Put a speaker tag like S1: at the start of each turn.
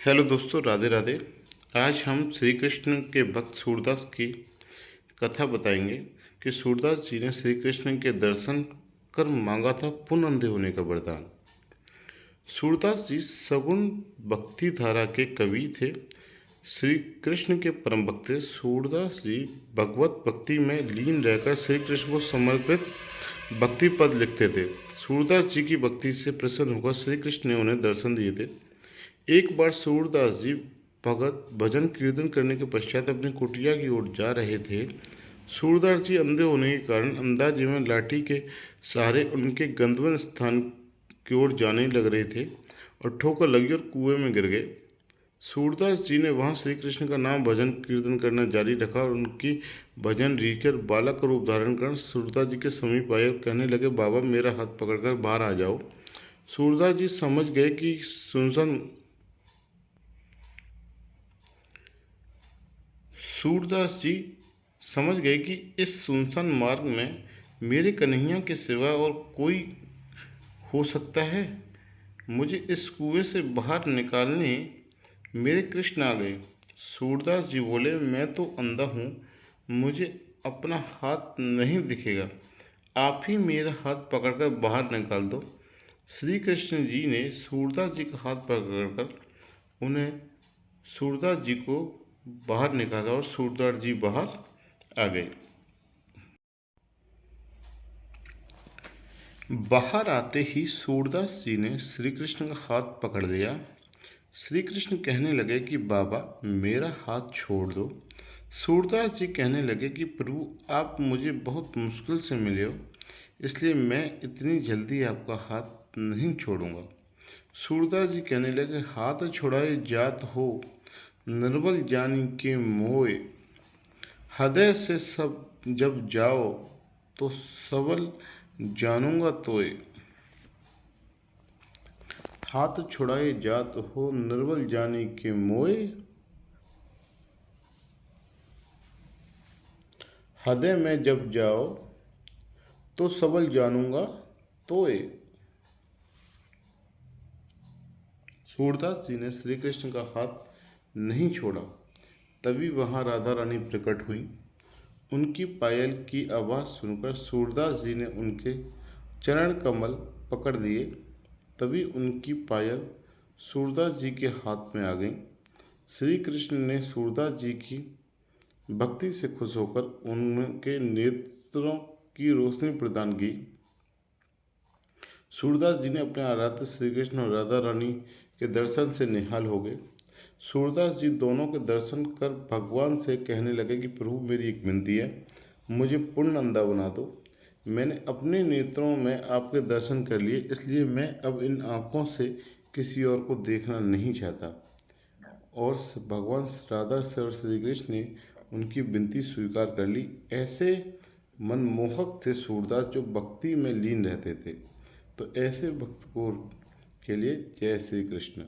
S1: Hello दोस्तों, राधे राधे। आज हम श्री कृष्ण के भक्त सूरदास की कथा बताएंगे कि सूरदास जी ने श्री कृष्ण के दर्शन कर मांगा था पुनः अंधे होने का वरदान। सूरदास जी सगुण भक्ति धारा के कवि थे। श्री कृष्ण के परम भक्त थे। सूरदास जी भगवत भक्ति में लीन रहकर श्री कृष्ण को समर्पित भक्ति पद लिखते थे। सूरदास जी की भक्ति से प्रसन्न होकर श्री कृष्ण ने उन्हें दर्शन दिए थे। एक बार सूरदास जी भगत भजन कीर्तन करने के पश्चात अपनी कुटिया की ओर जा रहे थे। सूरदास जी अंधे होने के कारण अंदाजे में लाठी के सहारे उनके गंतव्य स्थान की ओर जाने लग रहे थे और ठोकर लगी और कुएं में गिर गए। सूरदास जी ने वहां श्री कृष्ण का नाम भजन कीर्तन करना जारी रखा और उनकी भजन रीकर बालक का रूप धारण कर सूरदास जी के समीप आए और कहने लगे, बाबा मेरा हाथ पकड़कर बाहर आ जाओ। सूरदास जी समझ गए कि इस सुनसान मार्ग में मेरे कन्हैया के सिवा और कोई हो सकता है। मुझे इस कुएं से बाहर निकालने मेरे कृष्ण आ गए। सूरदास जी बोले, मैं तो अंधा हूँ, मुझे अपना हाथ नहीं दिखेगा, आप ही मेरा हाथ पकड़कर बाहर निकाल दो। श्री कृष्ण जी ने सूरदास जी का हाथ पकड़कर उन्हें सूरदास जी को बाहर निकाला और सूरदास जी बाहर आ गए। बाहर आते ही सूरदास जी ने श्री कृष्ण का हाथ पकड़ लिया। श्री कृष्ण कहने लगे कि बाबा मेरा हाथ छोड़ दो। सूरदास जी कहने लगे कि प्रभु आप मुझे बहुत मुश्किल से मिले हो, इसलिए मैं इतनी जल्दी आपका हाथ नहीं छोड़ूंगा। सूरदास जी कहने लगे, हाथ छुड़ाए जात हो निर्बल जानी के मोए, हृदय से सब जब जाओ तो सबल जानूंगा तोए। हाथ छुड़ाए जात हो निर्बल जानी के मोए, हृदय में जब जाओ तो सबल जानूंगा तोए। सूरदास जी ने श्री कृष्ण का हाथ नहीं छोड़ा। तभी वहां राधा रानी प्रकट हुई। उनकी पायल की आवाज़ सुनकर सूरदास जी ने उनके चरण कमल पकड़ लिए। तभी उनकी पायल सूरदास जी के हाथ में आ गई। श्री कृष्ण ने सूरदास जी की भक्ति से खुश होकर उनके नेत्रों की रोशनी प्रदान की। सूरदास जी ने अपने आराध्य श्री कृष्ण और राधा रानी के दर्शन से निहाल हो गए। सूरदास जी दोनों के दर्शन कर भगवान से कहने लगे कि प्रभु मेरी एक विनती है, मुझे पूर्ण अंधा बना दो। मैंने अपने नेत्रों में आपके दर्शन कर लिए, इसलिए मैं अब इन आँखों से किसी और को देखना नहीं चाहता। और भगवान राधा से और श्री कृष्ण ने उनकी विनती स्वीकार कर ली। ऐसे मनमोहक थे सूरदास जो भक्ति में लीन रहते थे। तो ऐसे भक्त को के लिए जय श्री कृष्ण।